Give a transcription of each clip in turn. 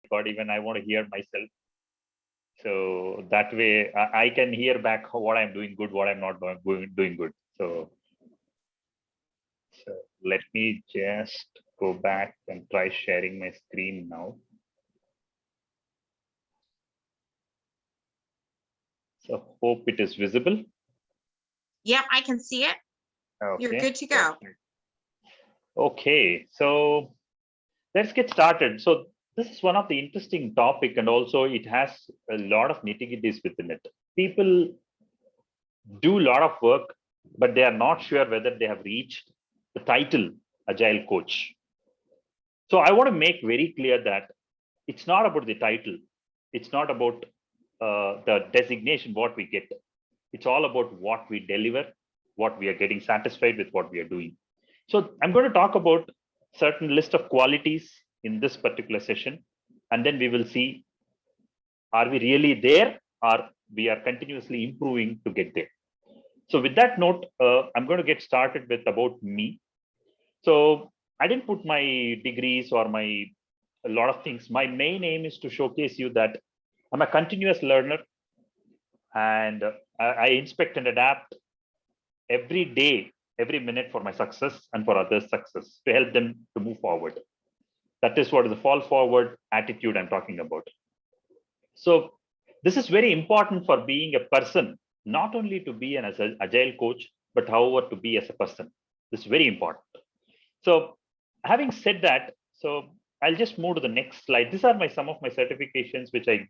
record, even I want to hear myself. So that way I can hear back what I'm doing good, what I'm not doing good. So let me just go back and try sharing my screen now. So hope it is visible. Yep, I can see it. Okay. You're good to go. Okay, so let's get started. So this is one of the interesting topic, and also it has a lot of nitty-gritties within it. People do a lot of work, but they are not sure whether they have reached the title Agile Coach. So I want to make very clear that it's not about the title. It's not about the designation, what we get. It's all about what we deliver, what we are getting satisfied with what we are doing. So I'm going to talk about certain list of qualities in this particular session, and then we will see, are we really there, or we are continuously improving to get there. So with that note, I'm going to get started with about me. So I didn't put my degrees or a lot of things. My main aim is to showcase you that I'm a continuous learner, and I inspect and adapt every day, every minute for my success and for others' success, to help them to move forward. That is what is the fall forward attitude I'm talking about. So this is very important for being a person, not only to be an agile coach, but however to be as a person. This is very important. So having said that, so I'll just move to the next slide. These are some of my certifications which I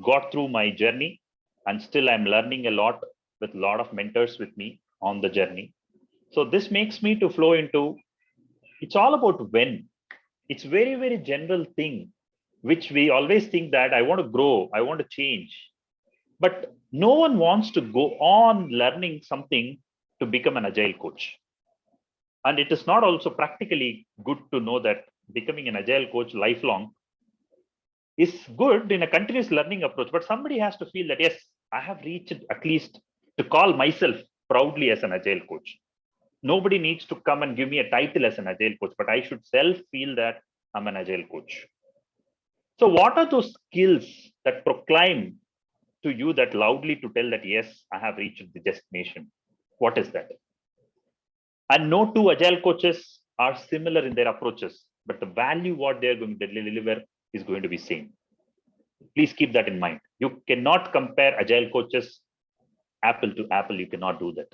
got through my journey, and still I'm learning a lot with a lot of mentors with me on the journey. So this makes me to flow into, it's all about when. It's very, very general thing, which we always think that I want to grow, I want to change. But no one wants to go on learning something to become an agile coach. And it is not also practically good to know that becoming an agile coach lifelong is good in a continuous learning approach. But somebody has to feel that, yes, I have reached at least to call myself proudly as an agile coach. Nobody needs to come and give me a title as an agile coach, but I should self feel that I'm an agile coach. So what are those skills that proclaim to you that loudly to tell that, yes, I have reached the destination? What is that? And no two agile coaches are similar in their approaches, but the value what they're going to deliver is going to be same. Please keep that in mind. You cannot compare agile coaches apple to apple. You cannot do that.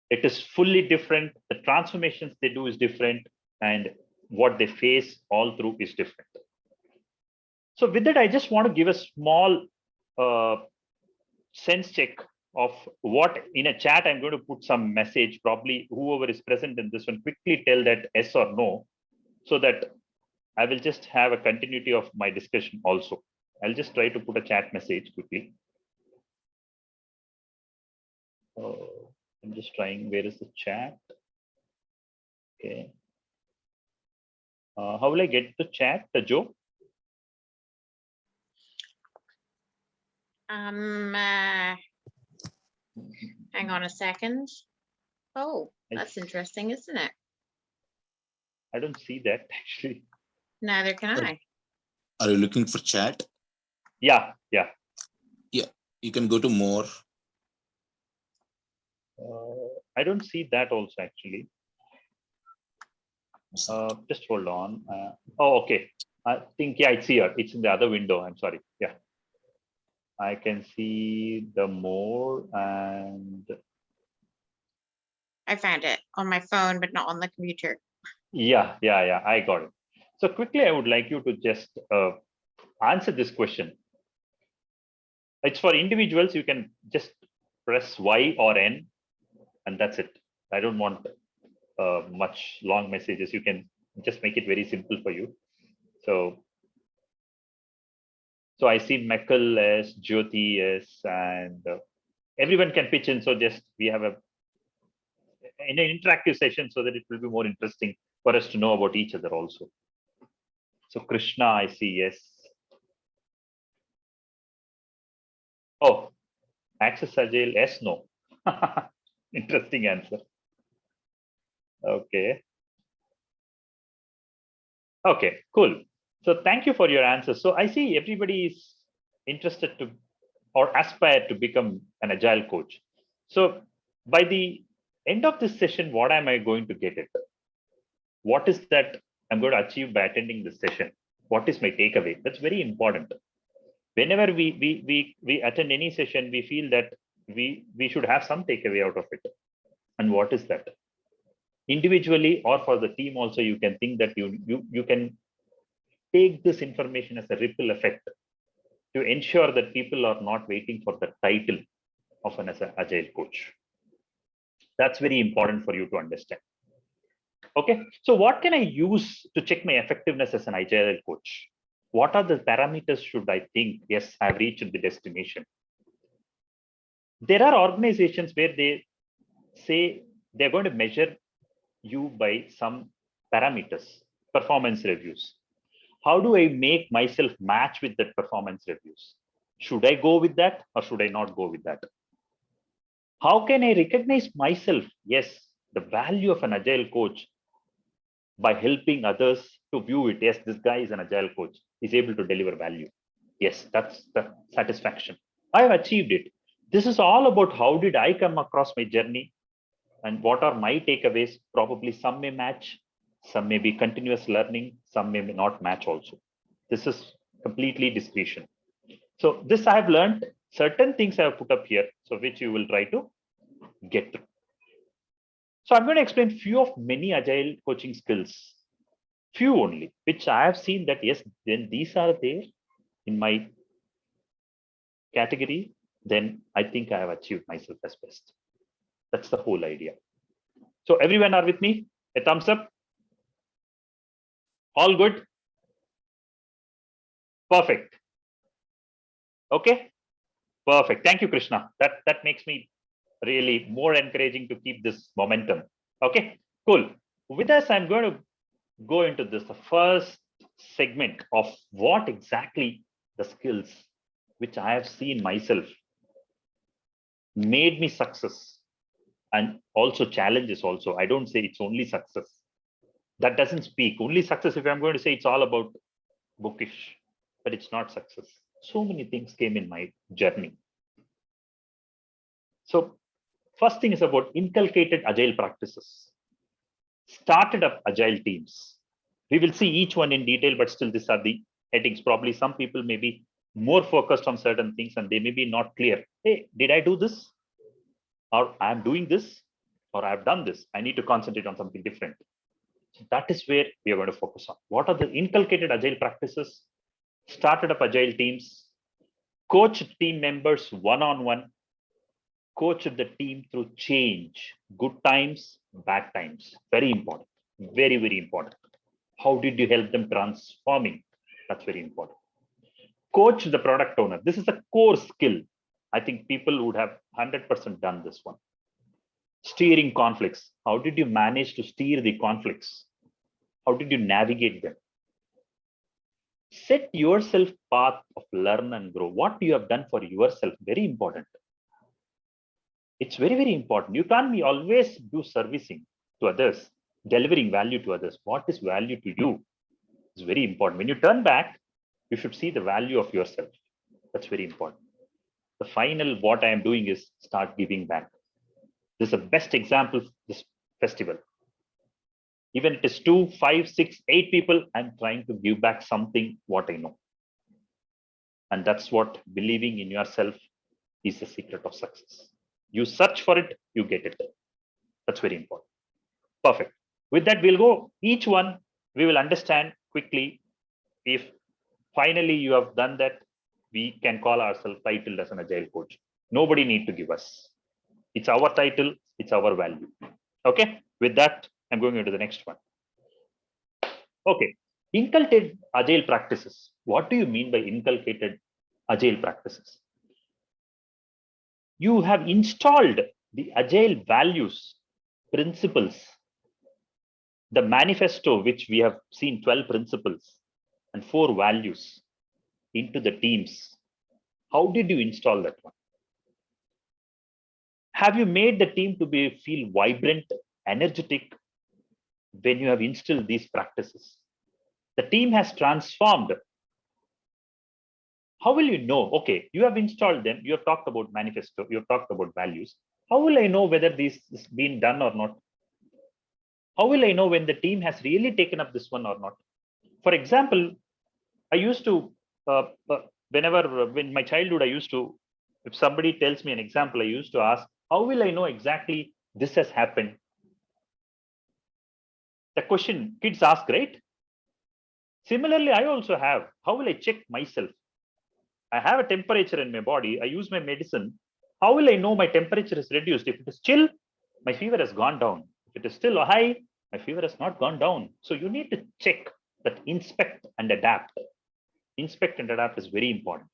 It is fully different. The transformations they do is different, and what they face all through is different. So with that, I just want to give a small sense check of what in a chat. I'm going to put some message. Probably whoever is present in this one, quickly tell that yes or no, so that I will just have a continuity of my discussion also. I'll just try to put a chat message quickly. I'm just trying. Where is the chat? Okay. How will I get the chat, Joe? Hang on a second. Oh, that's interesting, isn't it? I don't see that actually. Neither can I. Are you looking for chat? Yeah. You can go to more. I don't see that also actually. Just hold on. Oh, okay. I think, yeah, it's here. It's in the other window. I'm sorry. Yeah. I can see the more, and I found it on my phone, but not on the computer. Yeah. I got it. So quickly, I would like you to just answer this question. It's for individuals. You can just press Y or N, and that's it. I don't want much long messages. You can just make it very simple for you. So I see Mekal as, Jyoti as, and everyone can pitch in. So just we have in an interactive session so that it will be more interesting for us to know about each other also. So Krishna, I see, yes. Oh, Access Agile, yes, no. Interesting answer. Okay. Okay, cool. So thank you for your answer. So I see everybody is interested to or aspire to become an agile coach. So by the end of this session, what am I going to get it? What is that I'm going to achieve by attending this session? What is my takeaway? That's very important. Whenever we attend any session, we feel that we should have some takeaway out of it. And what is that? Individually or for the team also, you can think that you can take this information as a ripple effect to ensure that people are not waiting for the title of an as an agile coach. That's very important for you to understand. Okay, so what can I use to check my effectiveness as an agile coach? What are the parameters should I think? Yes, I've reached the destination. There are organizations where they say they're going to measure you by some parameters, performance reviews. How do I make myself match with that performance reviews? Should I go with that or should I not go with that? How can I recognize myself? Yes, the value of an agile coach by helping others to view it. Yes, this guy is an agile coach. He's able to deliver value. Yes, that's the satisfaction. I have achieved it. This is all about how did I come across my journey and what are my takeaways. Probably some may match, some may be continuous learning, some may not match also. This is completely discretion. So this I have learned. Certain things I have put up here, so which you will try to get through. So I'm going to explain few of many agile coaching skills, few only, which I have seen that yes, then these are there in my category, then I think I have achieved myself as best. That's the whole idea. So everyone are with me? A thumbs up. All good? Perfect. Okay. Perfect. Thank you, Krishna. That makes me really more encouraging to keep this momentum. Okay. Cool. With this, I'm going to go into this, the first segment of what exactly the skills which I have seen myself made me success and also challenges also. I don't say it's only success. That doesn't speak. Only success, if I'm going to say it's all about bookish, but it's not success. So many things came in my journey. So first thing is about inculcated agile practices. Started up agile teams. We will see each one in detail, but still these are the headings. Probably some people may be more focused on certain things and they may be not clear. Hey, did I do this? Or I'm doing this, or I've done this. I need to concentrate on something different. So that is where we are going to focus on. What are the inculcated agile practices? Started up agile teams, coach team members one-on-one, coach the team through change, good times, bad times. Very important. Very, very important. How did you help them transforming? That's very important. Coach the product owner. This is a core skill. I think people would have 100% done this one. Steering conflicts. How did you manage to steer the conflicts? How did you navigate them? Set yourself path of learn and grow. What you have done for yourself, very important. It's very, very important. You can't be always do servicing to others, delivering value to others. What is value to you is very important. When you turn back, you should see the value of yourself. That's very important. The final, what I am doing is start giving back. This is the best example, this festival. Even it is 2, 5, 6, 8 people, I'm trying to give back something what I know. And that's what believing in yourself is the secret of success. You search for it, you get it. That's very important. Perfect. With that, we'll go each one. We will understand quickly. If finally you have done that, we can call ourselves titled as an agile coach. Nobody need to give us. It's our title, it's our value. Okay. With that, I'm going into the next one. Okay. Inculcated agile practices. What do you mean by inculcated agile practices? You have installed the agile values, principles, the manifesto, which we have seen 12 principles and 4 values into the teams. How did you install that one? Have you made the team to feel vibrant, energetic when you have instilled these practices? The team has transformed. How will you know? Okay, you have installed them. You have talked about manifesto. You have talked about values. How will I know whether this is being done or not? How will I know when the team has really taken up this one or not? For example, I used to, when my childhood, I used to, if somebody tells me an example, I used to ask, how will I know exactly this has happened? The question kids ask, right? Similarly, I also have, how will I check myself? I have a temperature in my body. I use my medicine. How will I know my temperature is reduced? If it is chill, my fever has gone down. If it is still high, my fever has not gone down. So you need to check that, inspect and adapt. Inspect and adapt is very important.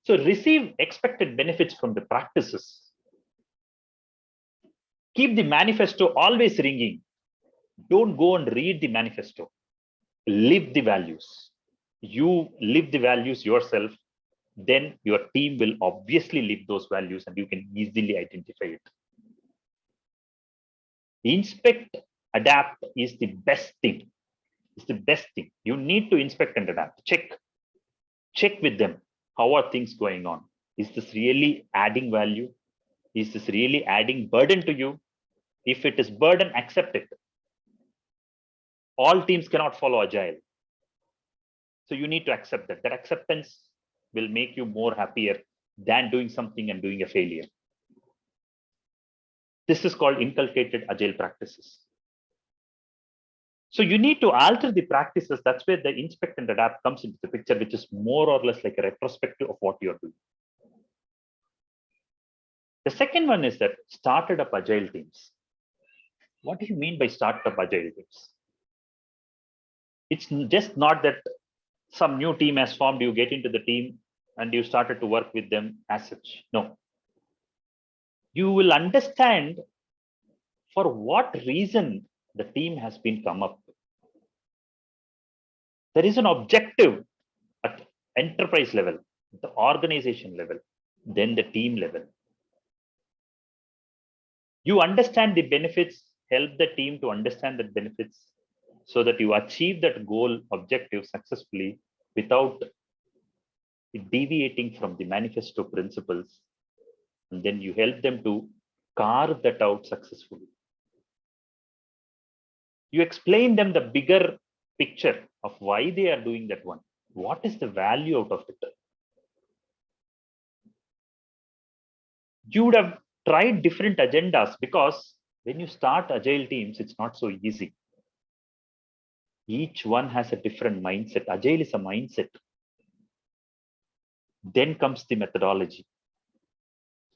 So receive expected benefits from the practices. Keep the manifesto always ringing. Don't go and read the manifesto. Live the values. You live the values yourself, then your team will obviously live those values and you can easily identify it. Inspect, adapt is the best thing. It's the best thing. You need to inspect and adapt. Check with them. How are things going on? Is this really adding value? Is this really adding burden to you? If it is burden, accept it. All teams cannot follow Agile. So you need to accept that. That acceptance will make you more happier than doing something and doing a failure. This is called inculcated Agile practices. So you need to alter the practices. That's where the inspect and adapt comes into the picture, which is more or less like a retrospective of what you're doing. The second one is that started up Agile teams. What do you mean by started up Agile teams? It's just not that some new team has formed, you get into the team and you started to work with them as such. No. You will understand for what reason the team has been come up. There is an objective at enterprise level, the organization level, then the team level. You understand the benefits, help the team to understand the benefits so that you achieve that goal objective successfully without deviating from the manifesto principles. And then you help them to carve that out successfully. You explain them the bigger picture of why they are doing that one. What is the value out of it? You would have tried different agendas because when you start Agile teams, it's not so easy. Each one has a different mindset. Agile is a mindset. Then comes the methodology.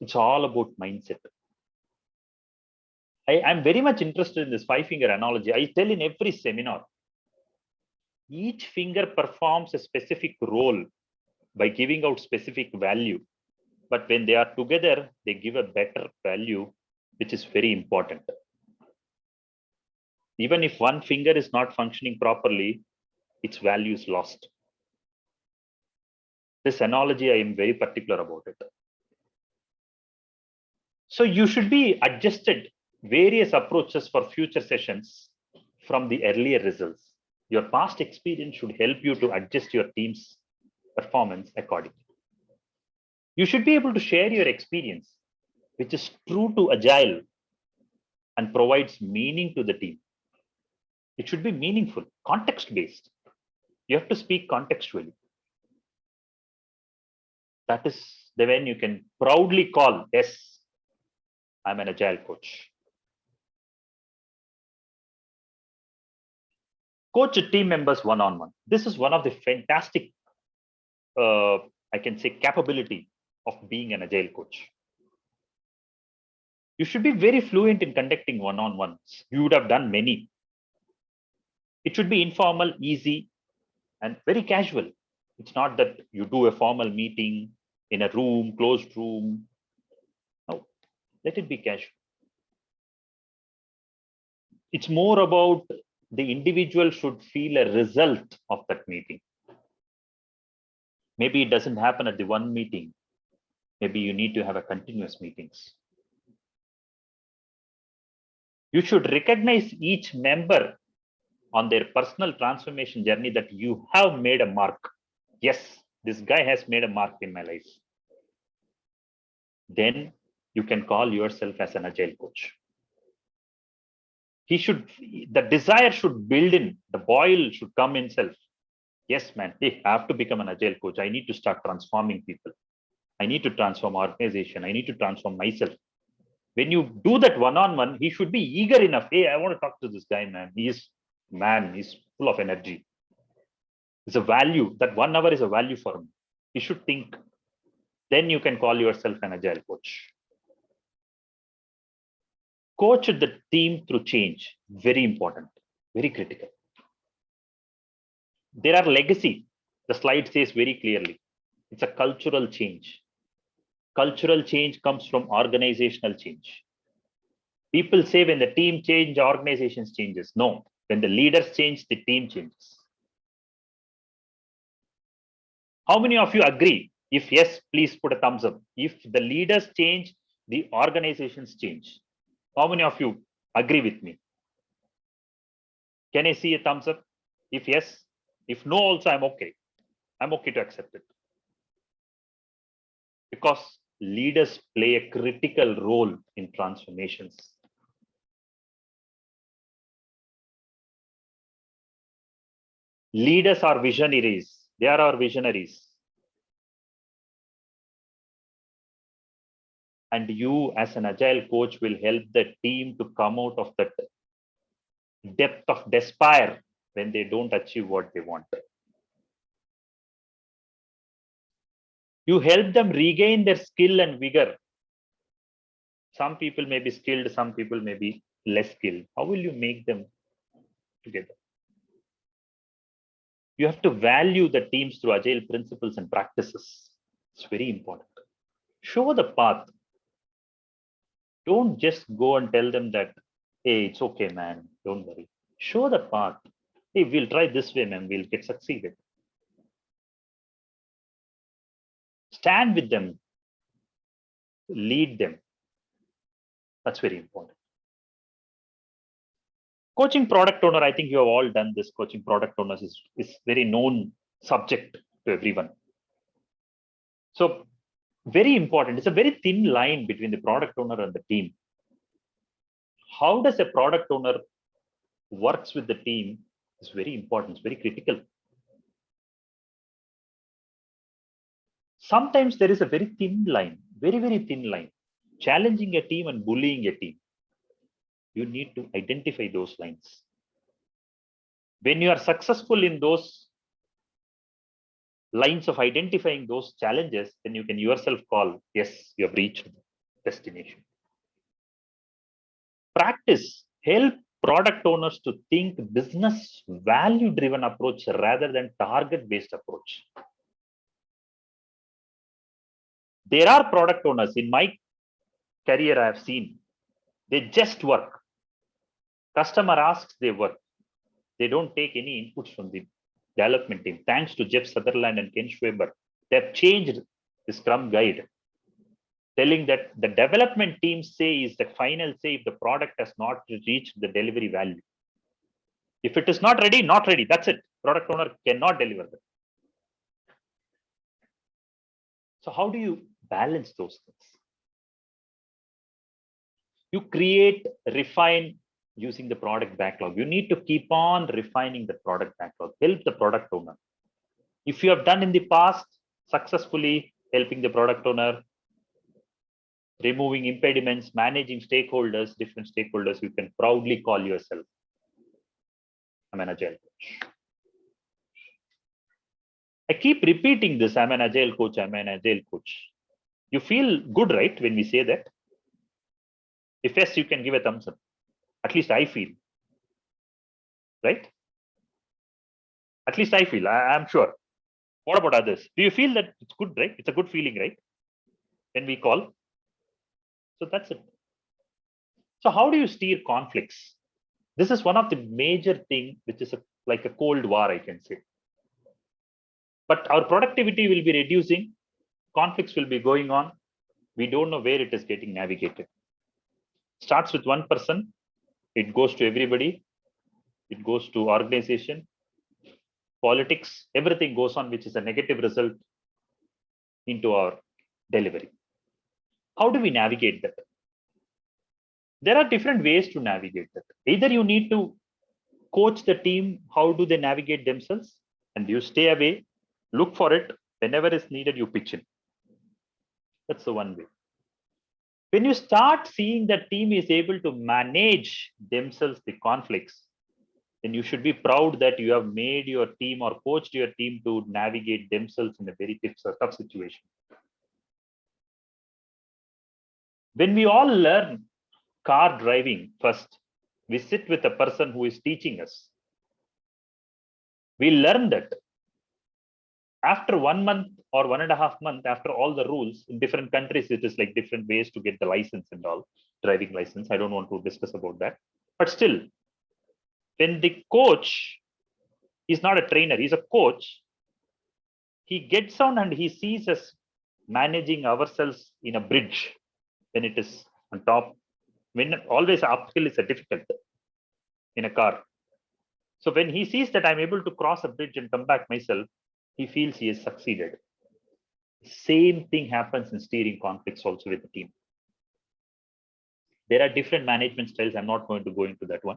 It's all about mindset. I'm very much interested in this 5-finger analogy. I tell in every seminar, each finger performs a specific role by giving out specific value. But when they are together, they give a better value, which is very important. Even if one finger is not functioning properly, its value is lost. This analogy, I am very particular about it. So you should be adjusted various approaches for future sessions from the earlier results. Your past experience should help you to adjust your team's performance accordingly. You should be able to share your experience, which is true to Agile and provides meaning to the team. It should be meaningful, context-based. You have to speak contextually. That is the when you can proudly call, yes, I'm an Agile coach. Coach team members one-on-one. This is one of the fantastic, I can say, capability of being an Agile coach. You should be very fluent in conducting one-on-ones. You would have done many. It should be informal, easy, and very casual. It's not that you do a formal meeting in a room, closed room. No, let it be casual. It's more about the individual should feel a result of that meeting. Maybe it doesn't happen at the one meeting. Maybe you need to have a continuous meetings. You should recognize each member on their personal transformation journey that you have made a mark. Yes, this guy has made a mark in my life. Then you can call yourself as an agile coach. The desire should build in, the boil should come in self. Yes, man, they have to become an agile coach. I need to start transforming people. I need to transform organization. I need to transform myself. When you do that one-on-one, he should be eager enough. Hey, I want to talk to this guy, man. He's full of energy. It's a value. That 1 hour is a value for him. He should think. Then you can call yourself an agile coach. Coach the team through change. Very important. Very critical. There are legacy. The slide says very clearly. It's a cultural change. Cultural change comes from organizational change. People say when the team changes, organizations changes. No, when the leaders change, the team changes. How many of you agree? If yes, please put a thumbs up. If the leaders change, the organizations change. How many of you agree with me? Can I see a thumbs up? If yes, if no, also I'm okay. I'm okay to accept it. Because leaders play a critical role in transformations. Leaders are visionaries. They are our visionaries. And you as an agile coach will help the team to come out of that depth of despair when they don't achieve what they want. You help them regain their skill and vigor. Some people may be skilled, some people may be less skilled. How will you make them together? You have to value the teams through agile principles and practices. It's very important. Show the path. Don't just go and tell them that, hey, it's okay, man. Don't worry. Show the path. Hey, we'll try this way, man. We'll get succeeded. Stand with them. Lead them. That's very important. Coaching product owner, I think you have all done this. Coaching product owners is very known subject to everyone. So very important. It's a very thin line between the product owner and the team. How does a product owner works with the team is very important. It's very critical. Sometimes there is a very thin line, very, very thin line, challenging a team and bullying a team. You need to identify those lines. When you are successful in those lines of identifying those challenges, then you can yourself call, yes, you have reached destination. Practice, help product owners to think business value driven approach rather than target based approach. There are product owners in my career I have seen, they just work. Customer asks, they work. They don't take any inputs from the development team. Thanks to Jeff Sutherland and Ken Schwaber, they've changed the Scrum guide, telling that the development team say is the final say if the product has not reached the delivery value. If it is not ready, not ready. That's it. Product owner cannot deliver that. So how do you balance those things? You create, refine using the product backlog. You need to keep on refining the product backlog. Help the product owner. If you have done in the past successfully helping the product owner, removing impediments, managing stakeholders, different stakeholders, you can proudly call yourself, I'm an agile coach. I keep repeating this, I'm an agile coach, I'm an agile coach. You feel good, right, when we say that? If yes, you can give a thumbs up. At least I feel, right? At least I feel, I'm sure. What about others? Do you feel that it's good, right? It's a good feeling, right? When we call. So that's it. So how do you steer conflicts? This is one of the major things, which is like a cold war, I can say. But our productivity will be reducing. Conflicts will be going on. We don't know where it is getting navigated. Starts with one person. It goes to everybody. it goes to organization, politics, everything goes on, which is a negative result into our delivery. How do we navigate that? There are different ways to navigate that. Either you need to coach the team, how do they navigate themselves, and you stay away, look for it, whenever is needed, you pitch in. That's the one way. When you start seeing the team is able to manage themselves the conflicts, then you should be proud that you have made your team or coached your team to navigate themselves in a very tough situation. When we all learn car driving first, we sit with a person who is teaching us. We learn that after 1 month or 1.5 months, after all the rules in different countries, it is like different ways to get the license and all, driving license. I don't want to discuss about that. But still, when the coach is not a trainer, he's a coach, he gets on and he sees us managing ourselves in a bridge when it is on top. When always uphill is a difficult in a car. So when he sees that I'm able to cross a bridge and come back myself, he feels he has succeeded. Same thing happens in steering conflicts also with the team. There are different management styles. I'm not going to go into that one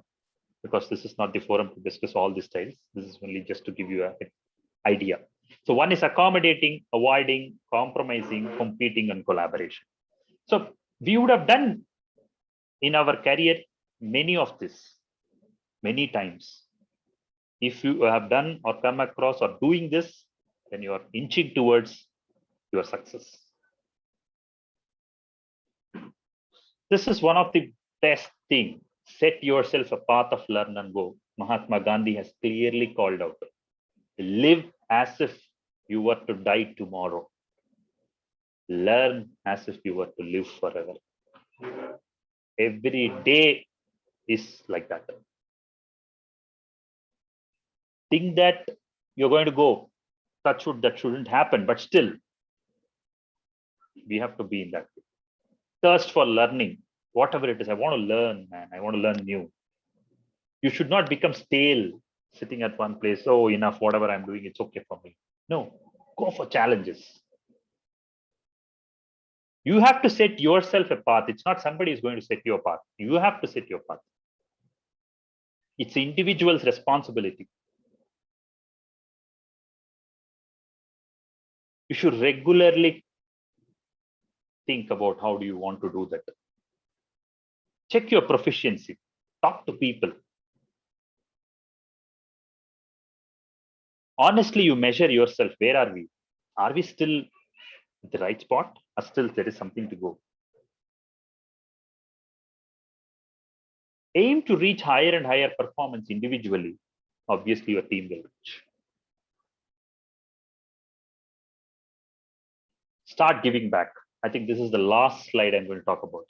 because this is not the forum to discuss all the styles. This is only just to give you an idea. So one is accommodating, avoiding, compromising, competing, and collaboration. So we would have done in our career many of this, many times. If you have done or come across or doing this, then you are inching towards your success. This is one of the best thing. Set yourself a path of learn and go. Mahatma Gandhi has clearly called out. Live as if you were to die tomorrow. Learn as if you were to live forever. Every day is like that. Think that you're going to go. That shouldn't happen, but still, we have to be in that way. Thirst for learning, whatever it is. I want to learn, man. I want to learn new. You should not become stale sitting at one place. Oh, enough, whatever I'm doing, it's okay for me. No, go for challenges. You have to set yourself a path. It's not somebody is going to set your path. You have to set your path. It's the individual's responsibility. You should regularly think about how do you want to do that. Check your proficiency. Talk to people. Honestly, you measure yourself. Where are we? Are we still at the right spot? Or still there is something to go? Aim to reach higher and higher performance individually. Obviously, your team will reach. Start giving back. I think this is the last slide I'm going to talk about.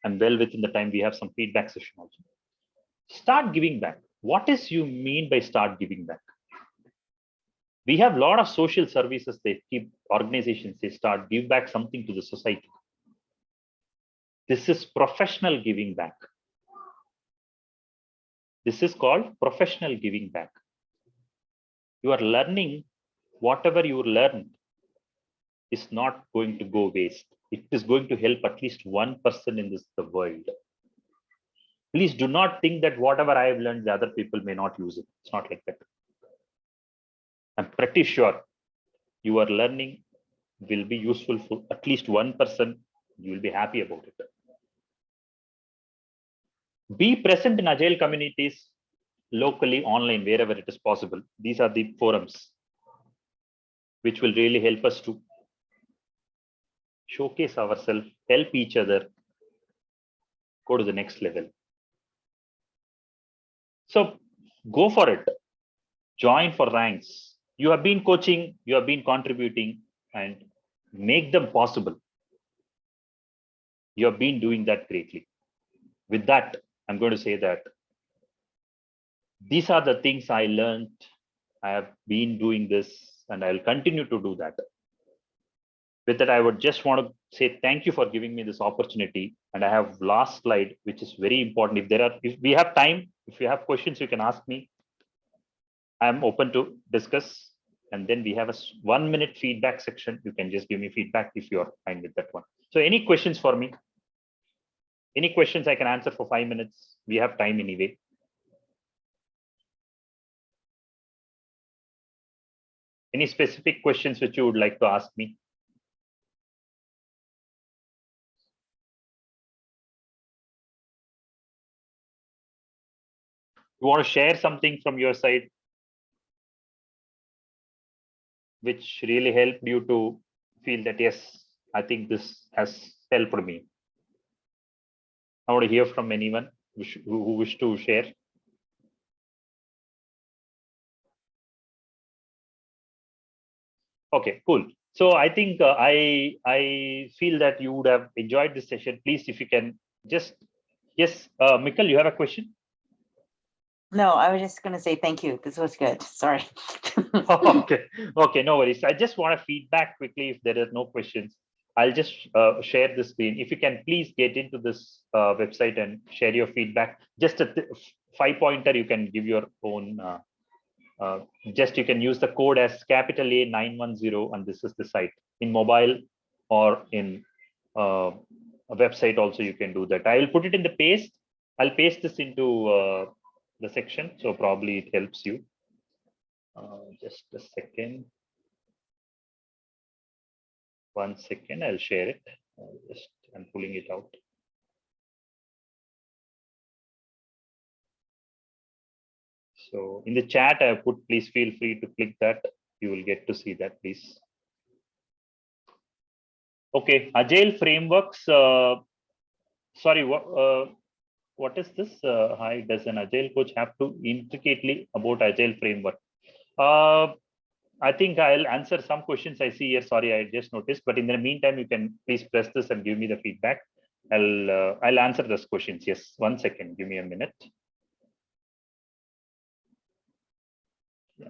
And well within the time, we have some feedback session also. Start giving back. What does you mean by start giving back? We have a lot of social services. They keep organizations. They start give back something to the society. This is professional giving back. This is called professional giving back. You are learning whatever you learned is not going to go waste. It is going to help at least one person in the world. Please do not think that whatever I have learned, the other people may not use it. It's not like that. I'm pretty sure your learning will be useful for at least one person. You will be happy about it. Be present in Agile communities, locally, online, wherever it is possible. These are the forums which will really help us to showcase ourselves, help each other, go to the next level. So go for it. Join for ranks. You have been coaching, you have been contributing, and make them possible. You have been doing that greatly. With that, I'm going to say that these are the things I learned. I have been doing this, and I'll continue to do that. With that, I would just want to say thank you for giving me this opportunity. And I have last slide, which is very important. If we have time, if you have questions, you can ask me. I'm open to discuss. And then we have a 1 minute feedback section. You can just give me feedback if you're fine with that one. So any questions for me? Any questions I can answer for 5 minutes? We have time anyway. Any specific questions which you would like to ask me? You want to share something from your side which really helped you to feel that, yes, I think this has helped me. I want to hear from anyone who wish to share. Okay, cool. So I think I feel that you would have enjoyed this session. Please, if you can just, yes, Mikkel, you have a question? No, I was just going to say thank you. This was good. Sorry. Okay, no worries. I just want to feedback quickly if there are no questions. I'll just share the screen. If you can please get into this website and share your feedback. Just a 5-pointer, you can give your own. Just you can use the code as capital A 910, and this is the site in mobile or in a website. Also, you can do that. I will put it in the paste. I'll paste this into the section, so probably it helps you. Just a second. 1 second, I'll share it. I'm pulling it out. So in the chat, I have put, please feel free to click that. You will get to see that, please. Okay, Agile frameworks. Sorry, what is this? Hi, does an Agile coach have to intricately about Agile framework? I think I'll answer some questions I see here. Sorry, I just noticed. But in the meantime, you can please press this and give me the feedback. I'll answer those questions. Yes, 1 second. Give me a minute. Yeah.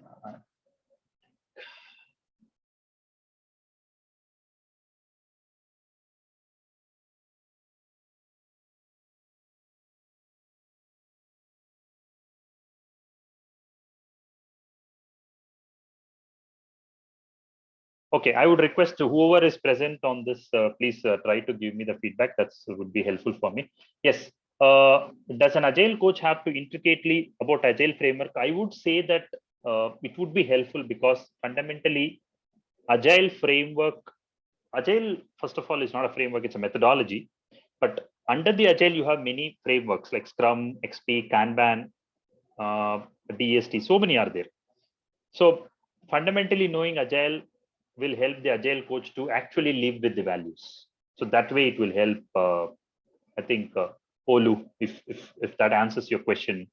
Okay, I would request whoever is present on this, please try to give me the feedback. That would be helpful for me. Yes. Does an Agile coach have to intricately about Agile framework? I would say that it would be helpful because fundamentally, Agile framework, Agile, first of all, is not a framework, it's a methodology. But under the Agile, you have many frameworks like Scrum, XP, Kanban, DST, so many are there. So fundamentally, knowing Agile will help the Agile coach to actually live with the values. So that way it will help, I think, Olu, if that answers your question.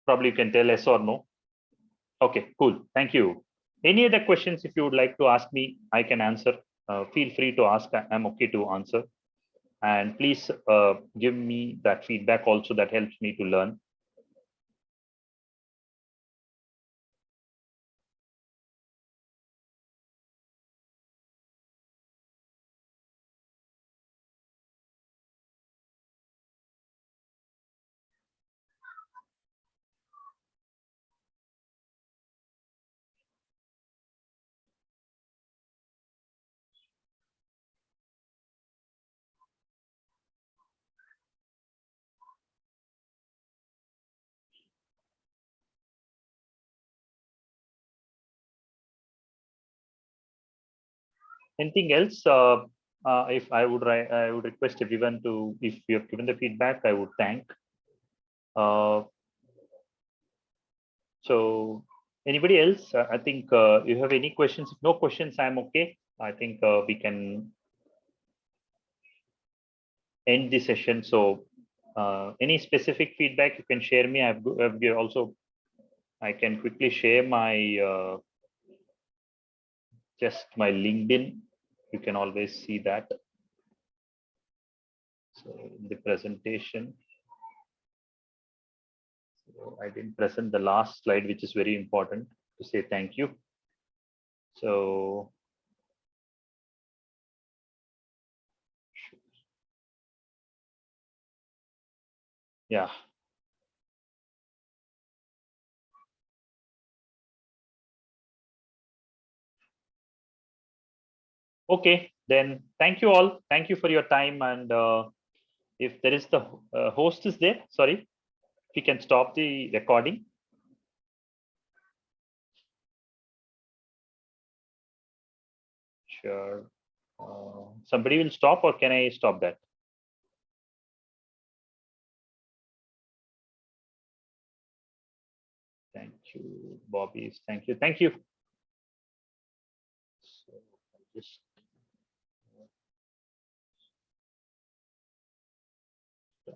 Probably you can tell yes or no. Okay, cool. Thank you. Any other questions if you would like to ask me, I can answer. Feel free to ask. I'm okay to answer. And please give me that feedback also. That helps me to learn. Anything else? If I would request everyone to, if you have given the feedback, I would thank. So anybody else? I think you have any questions? If no questions, I'm okay. I think we can end the session. So any specific feedback you can share me. I've also, I can quickly share my just my LinkedIn. You can always see that. So in the presentation. So I didn't present the last slide, which is very important to say thank you. So Yeah. Okay, then thank you all. Thank you for your time. And if there is the host is there, sorry, we can stop the recording. Sure. Somebody will stop, or can I stop that? Thank you, Bobby. Thank you. Thank you. So, just